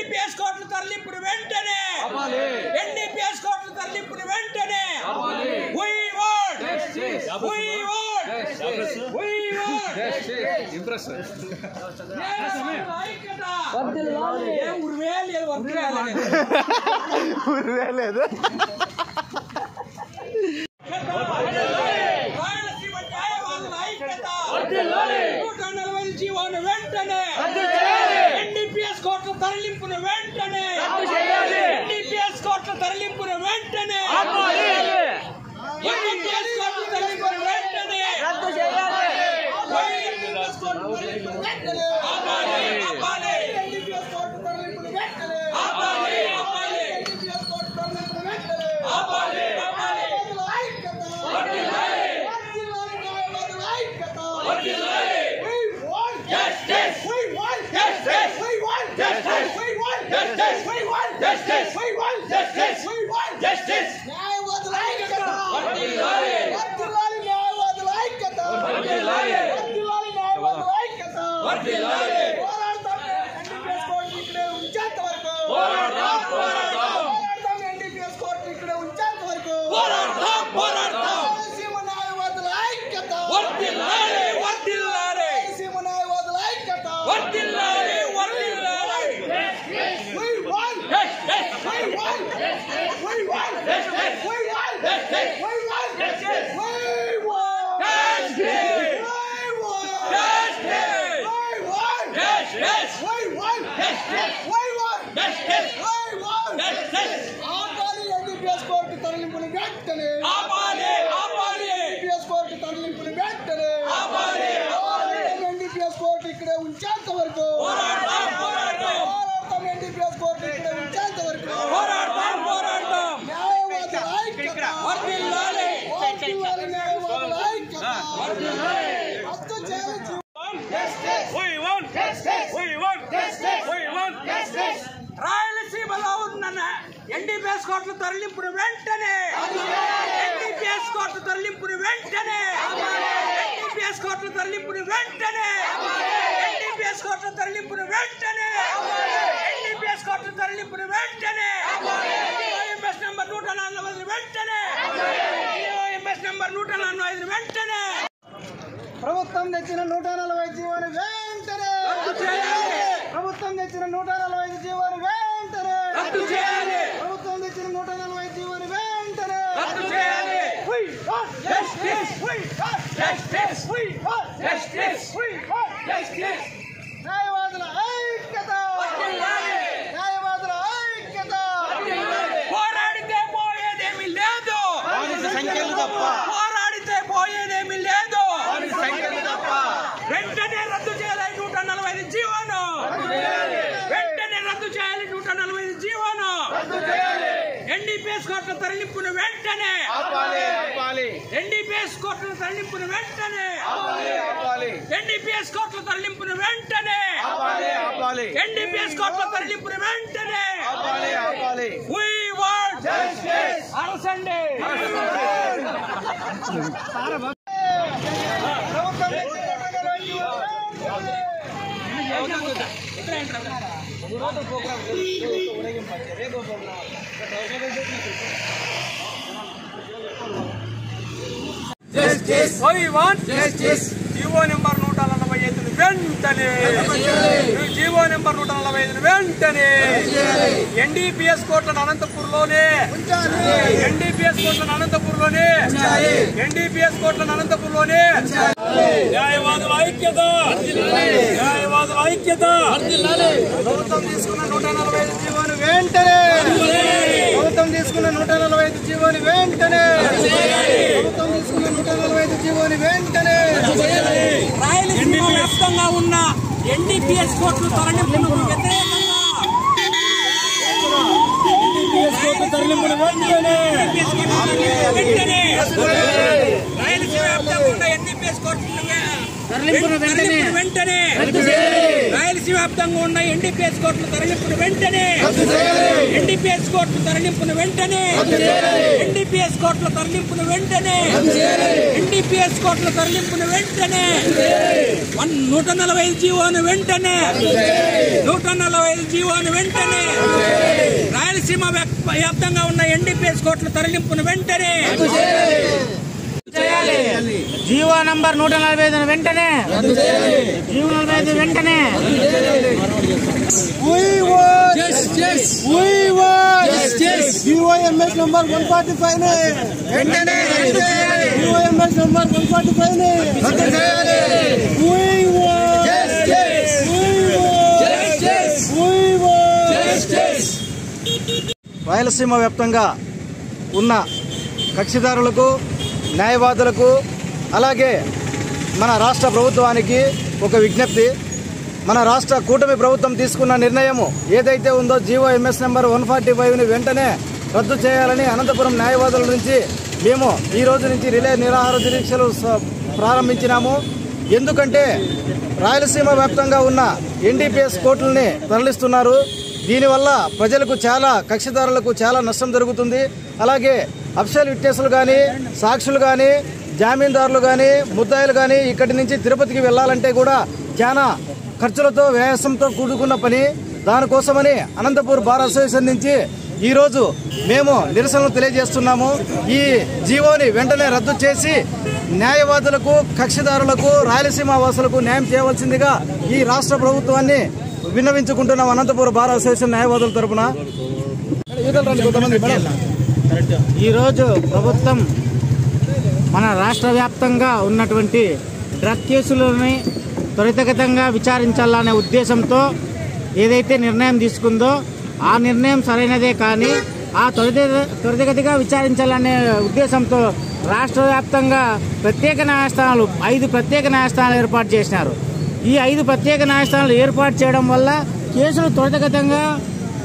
NDPS కోట్ల తరలింపును వెంటనే NDPS కోట్ల తరలింపును వెంటనే లేదు జీవోను వెంటనే ఎన్డీపీఎస్ కోట్ల తరలింపును వెంటనే ఎన్డీపీఎస్ కోట్ల తరలింపును వెంటనే ఎన్డీపీఎస్ కోట్ల తరలింపును వెంటనే రద్దు చేయాలి రాయలసీమలో ఉన్న ఎన్డీపీఎస్ కోట్ల తరలింపును వెంటనే ఎన్డీపీఎస్ కోట్ల తరలింపును వెంటనే ఎన్డీపీఎస్ కోట్ల తరలింపును వెంటనే ఎన్డీపీఎస్ కోట్ల తరలింపును వెంటనే ఎన్డీపీఎస్ కోట్ల తరలింపును వెంటనే ఎంఎస్ నంబర్ 145 వెంటనే ఎంఎస్ నంబర్ 145 వెంటనే ప్రభుత్వం తెచ్చిన 140 జీవోను వెంటనే ప్రభుత్వం తెచ్చిన 140 జీవోను వెంటనే రద్దు చేయాలి ప్రభుత్వం తెచ్చిన 140 జీవోను వెంటనే రద్దు చేయాలి న్యాయవాదుల ఐక్యత న్యాయవాదుల ఐక్యత పోరాడితే పోయేదేమీ లేదు పోరాడితే పోయేదేమీ లేదు వెంటనే రద్దు చేయాలి 145 జీవోను వెంటనే రద్దు చేయాలి 145 జీవోను ఎన్డీపీఎస్ కోట్ల తరలింపును వెంటనే ఎన్డీపీఎస్ కోట్ల తరలింపును వెంటనే ఎన్డీపీఎస్ కోట్ల తరలింపును వెంటనే ఎన్డీపీఎస్ కోట్ల తరలింపును వెంటనే We want justice. అరసండి Justice. We want Justice. GO number 145 వెంటనే జీవో నెంబర్ 145 వెంటనే ఎన్డీపీఎస్ కోట్లను అనంతపూర్లోనే ఎన్డీపీఎస్ కోట్లను అనంతపూర్లోనే ఎన్డీపీఎస్ కోట్లను అనంతపూర్లోనే న్యాయవాదుల ఐక్యత న్యాయవాదుల ఐక్యత ప్రభుత్వం తీసుకున్న 145 జీవోను వెంటనే ప్రభుత్వం తీసుకున్న 145 జీవోను వెంటనే ప్రభుత్వం తీసుకున్న 145 జీవోను వెంటనే రాయలసీమ వ్యాప్తంగా ఉన్న ఎన్డీపీఎస్ కోట్ల తరలింపులకు వ్యతిరేకంగా రాయలసీమ వ్యాప్తంగా ఉన్న ఎన్డీపీఎస్ కోట్ల తరలింపును వెంటనే రాయలసీమ వ్యాప్తంగా ఉన్న ఎన్డీపీఎస్ కోర్టుల తరలింపును వెంటనే ఎన్డీపీఎస్ కోర్టుల తరలింపును వెంటనే ఎన్డీపీఎస్ కోర్టుల తరలింపును వెంటనే ఎన్డీపీఎస్ కోర్టుల తరలింపును వెంటనే 145 జీవోను వెంటనే 145 జీవోను వెంటనే రాయలసీమ వ్యాప్తంగా ఉన్న ఎన్డీపీఎస్ కోర్టుల తరలింపును వెంటనే జీవో నంబర్ 145 వెంటనే జీవో 45 వెంటనే GOMS నంబర్ 145 వెంటనే GOMS నంబర్ 145 రద్దు చేయాలి. రాయలసీమ వ్యాప్తంగా ఉన్న కక్షిదారులకు న్యాయవాదులకు అలాగే మన రాష్ట్ర ప్రభుత్వానికి ఒక విజ్ఞప్తి. మన రాష్ట్ర కూటమి ప్రభుత్వం తీసుకున్న నిర్ణయము ఏదైతే ఉందో GOMS నెంబర్ 145ని వెంటనే రద్దు చేయాలని అనంతపురం న్యాయవాదుల నుంచి మేము ఈ రోజు నుంచి రిలే నిరాహార దీక్షలు ప్రారంభించినాము. ఎందుకంటే రాయలసీమ వ్యాప్తంగా ఉన్న ఎన్డీపీఎస్ కోర్టుల్ని తరలిస్తున్నారు. దీనివల్ల ప్రజలకు చాలా కక్షిదారులకు చాలా నష్టం జరుగుతుంది. అలాగే అఫిషియల్ విట్నెస్లు కానీ సాక్షులు కానీ జామీందారులు కానీ ముద్దాయిలు కానీ ఇక్కడి నుంచి తిరుపతికి వెళ్లాలంటే కూడా చాలా ఖర్చులతో వ్యయంతో కూడుకున్న పని. దానికోసమని అనంతపూర్ బార్ అసోసియేషన్ నుంచి ఈరోజు మేము నిరసనలు తెలియజేస్తున్నాము. ఈ జీవోని వెంటనే రద్దు చేసి న్యాయవాదులకు కక్షిదారులకు రాయలసీమ వాసులకు న్యాయం చేయవలసిందిగా ఈ రాష్ట్ర ప్రభుత్వాన్ని విన్నవించుకుంటున్నాం. అనంతపూర్ బార్ అసోసియేషన్ న్యాయవాదుల తరఫున ఈరోజు ప్రభుత్వం మన రాష్ట్ర వ్యాప్తంగా ఉన్నటువంటి డ్రగ్ కేసులని త్వరితగతంగా విచారించాలనే ఉద్దేశంతో ఏదైతే నిర్ణయం తీసుకుందో ఆ నిర్ణయం సరైనదే. కానీ ఆ త్వరితగతిగా విచారించాలనే ఉద్దేశంతో రాష్ట్ర వ్యాప్తంగా ప్రత్యేక న్యాయస్థానాలు 5 ప్రత్యేక న్యాయస్థానాలు ఏర్పాటు చేసినారు. ఈ 5 ప్రత్యేక న్యాయస్థానాలు ఏర్పాటు చేయడం వల్ల కేసులు త్వరితగతంగా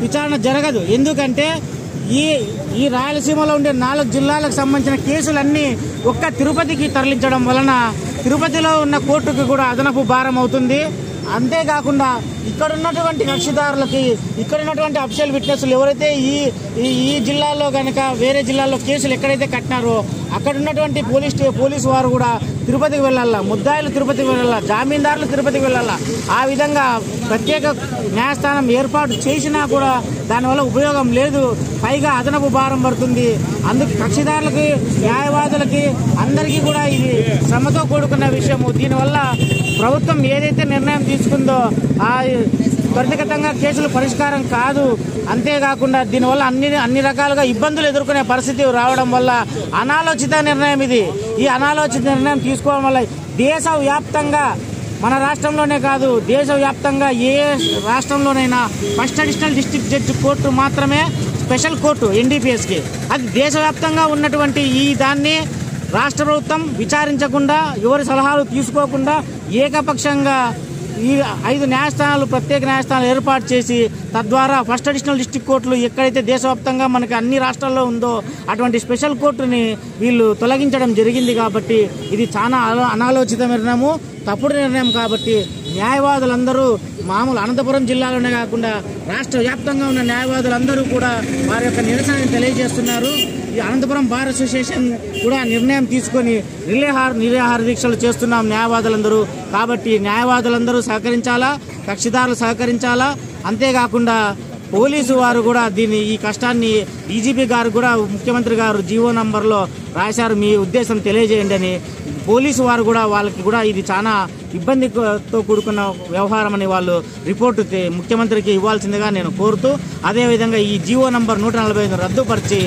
విచారణ జరగదు. ఎందుకంటే ఈ రాయలసీమలో ఉండే 4 జిల్లాలకు సంబంధించిన కేసులన్నీ ఒక్క తిరుపతికి తరలించడం వలన తిరుపతిలో ఉన్న కోర్టుకు కూడా అదనపు భారం అవుతుంది. అంతేకాకుండా ఇక్కడ ఉన్నటువంటి కక్షిదారులకి ఇక్కడ ఉన్నటువంటి అఫిషియల్ విట్నెస్లు ఎవరైతే ఈ జిల్లాలో కనుక వేరే జిల్లాలో కేసులు ఎక్కడైతే కట్టినారో అక్కడ ఉన్నటువంటి పోలీసు వారు కూడా తిరుపతికి వెళ్ళాలా, ముద్దాయిలు తిరుపతికి వెళ్ళాలా, జామీందారులు తిరుపతికి వెళ్ళాలా. ఆ విధంగా ప్రత్యేక న్యాయస్థానం ఏర్పాటు చేసినా కూడా దానివల్ల ఉపయోగం లేదు. పైగా అదనపు భారం పడుతుంది. అందుకు కక్షిదారులకి న్యాయవాదులకి అందరికీ కూడా ఇది శ్రమతో కూడుకున్న విషయము. దీనివల్ల ప్రభుత్వం ఏదైతే నిర్ణయం తీసుకుందో ఆ త్వరితగతంగా కేసులు పరిష్కారం కాదు. అంతేకాకుండా దీనివల్ల అన్ని రకాలుగా ఇబ్బందులు ఎదుర్కొనే పరిస్థితి రావడం వల్ల అనాలోచిత నిర్ణయం ఇది. ఈ అనాలోచిత నిర్ణయం తీసుకోవడం వల్ల దేశవ్యాప్తంగా మన రాష్ట్రంలోనే కాదు దేశవ్యాప్తంగా ఏ రాష్ట్రంలోనైనా first additional district judge court మాత్రమే స్పెషల్ కోర్టు ఎన్డీపీఎస్కి. అది దేశవ్యాప్తంగా ఉన్నటువంటి ఈ దాన్ని రాష్ట్ర ప్రభుత్వం విచారించకుండా ఎవరి సలహాలు తీసుకోకుండా ఏకపక్షంగా ఈ 5 న్యాయస్థానాలు ప్రత్యేక న్యాయస్థానాలు ఏర్పాటు చేసి తద్వారా ఫస్ట్ అడిషనల్ డిస్ట్రిక్ట్ కోర్టులు ఎక్కడైతే దేశవ్యాప్తంగా మనకి అన్ని రాష్ట్రాల్లో ఉందో అటువంటి స్పెషల్ కోర్టుని వీళ్ళు తొలగించడం జరిగింది. కాబట్టి ఇది చాలా అనాలోచిత నిర్ణయము, తప్పుడు నిర్ణయం. కాబట్టి న్యాయవాదులందరూ మామూలు అనంతపురం జిల్లాలోనే కాకుండా రాష్ట్ర వ్యాప్తంగా ఉన్న న్యాయవాదులందరూ కూడా వారి యొక్క నిరసనని తెలియజేస్తున్నారు. ఈ అనంతపురం బార్ అసోసియేషన్ కూడా నిర్ణయం తీసుకొని నిరాహార దీక్షలు చేస్తున్నాం న్యాయవాదులందరూ. కాబట్టి న్యాయవాదులందరూ సహకరించాలా, కక్షిదారులు సహకరించాలా. అంతేకాకుండా పోలీసు వారు కూడా ఈ కష్టాన్ని డీజీపీ గారు కూడా ముఖ్యమంత్రి గారు జీవో నంబర్లో రాశారు, మీ ఉద్దేశం తెలియజేయండి అని. పోలీసు వారు కూడా వాళ్ళకి కూడా ఇది చాలా ఇబ్బందితో కూడుకున్న వ్యవహారం అని వాళ్ళు రిపోర్టు ముఖ్యమంత్రికి ఇవ్వాల్సిందిగా నేను కోరుతూ, అదేవిధంగా ఈ జీవో నంబర్ 145 రద్దుపరిచి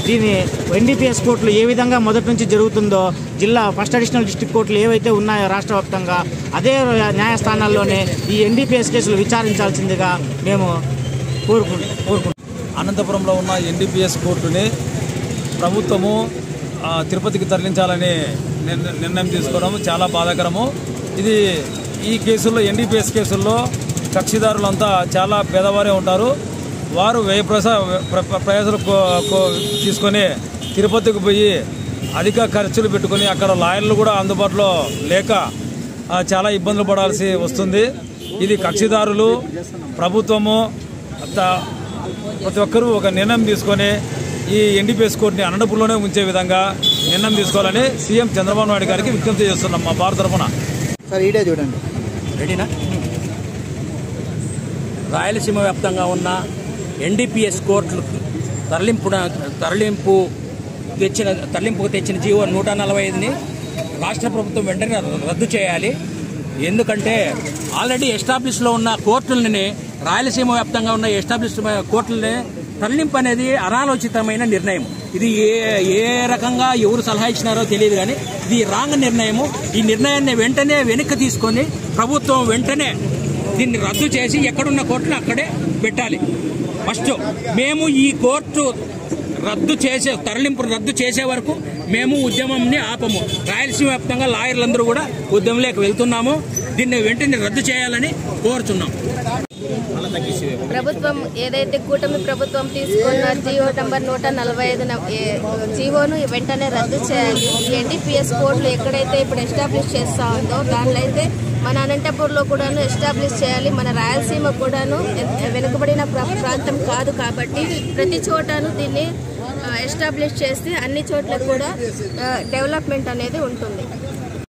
దీని ఎన్డీపీఎస్ కోర్టులు ఏ విధంగా మొదటి నుంచి జరుగుతుందో జిల్లా ఫస్ట్ అడిషనల్ డిస్ట్రిక్ట్ కోర్టులు ఏవైతే ఉన్నాయో రాష్ట్ర వ్యాప్తంగా అదే న్యాయస్థానాల్లోనే ఈ ఎన్డీపీఎస్ కేసులు విచారించాల్సిందిగా మేము కోరుకుంటున్నాం. అనంతపురంలో ఉన్న ఎన్డీపీఎస్ కోర్టుని ప్రభుత్వము తిరుపతికి తరలించాలని నిర్ణయం తీసుకోవడం చాలా బాధాకరము. ఈ కేసుల్లో ఎన్డీపీఎస్ కేసుల్లో కక్షిదారులంతా చాలా పేదవారే ఉంటారు. వారు వ్యయ ప్రయాసాలు తీసుకొని తిరుపతికి పోయి అధిక ఖర్చులు పెట్టుకొని అక్కడ లాయర్లు కూడా అందుబాటులో లేక చాలా ఇబ్బందులు పడాల్సి వస్తుంది. ఇది కక్షిదారులు ప్రభుత్వము ప్రతి ఒక్కరూ ఒక నిర్ణయం తీసుకొని ఈ ఎన్డీపీఎస్ కోర్టుని అనంతపురంలోనే ఉంచే విధంగా నిర్ణయం తీసుకోవాలని సీఎం చంద్రబాబు నాయుడు గారికి విజ్ఞప్తి చేస్తున్నాం మా భారత తరఫున. సార్ ఈడే చూడండి, రెడీనా? రాయలసీమ వ్యాప్తంగా ఉన్న ఎన్డీపీఎస్ కోర్టులు తరలింపుకు తెచ్చిన జీవో 145ని రాష్ట్ర ప్రభుత్వం వెంటనే రద్దు చేయాలి. ఎందుకంటే ఆల్రెడీ ఎస్టాబ్లిష్లో ఉన్న కోర్టులని, రాయలసీమ వ్యాప్తంగా ఉన్న ఎస్టాబ్లిష్ కోర్టులని తరలింపు అనేది అనాలోచితమైన నిర్ణయం. ఇది ఏ రకంగా ఎవరు సలహా ఇచ్చినారో తెలియదు, కానీ ఇది రాంగ్ నిర్ణయము. ఈ నిర్ణయాన్ని వెంటనే వెనక్కి తీసుకొని ప్రభుత్వం వెంటనే దీన్ని రద్దు చేసి ఎక్కడున్న కోర్టును అక్కడే పెట్టాలి. ఫస్ట్ మేము ఈ కోర్టు తరలింపును రద్దు చేసే వరకు మేము ఉద్యమంని ఆపము. రాయలసీమ వ్యాప్తంగా లాయర్లందరూ కూడా ఉద్యమంలోకి వెళ్తున్నాము. దీన్ని వెంటనే రద్దు చేయాలని కోరుతున్నాం. ప్రభుత్వం ఏదైతే కూటమి ప్రభుత్వం తీసుకున్న జీవో నంబర్ 145 జీవోను వెంటనే రద్దు చేయాలి. ఎన్డీపీఎస్ కోర్టులు ఎక్కడైతే ఇప్పుడు ఎస్టాబ్లిష్ చేస్తా ఉందో దానిలో అయితే మన అనంతపూర్లో కూడాను ఎస్టాబ్లిష్ చేయాలి. మన రాయలసీమ కూడాను వెనుకబడిన ప్రాంతం కాదు కాబట్టి ప్రతి చోటను దీన్ని ఎస్టాబ్లిష్ చేసి అన్ని చోట్ల కూడా డెవలప్మెంట్ అనేది ఉంటుంది.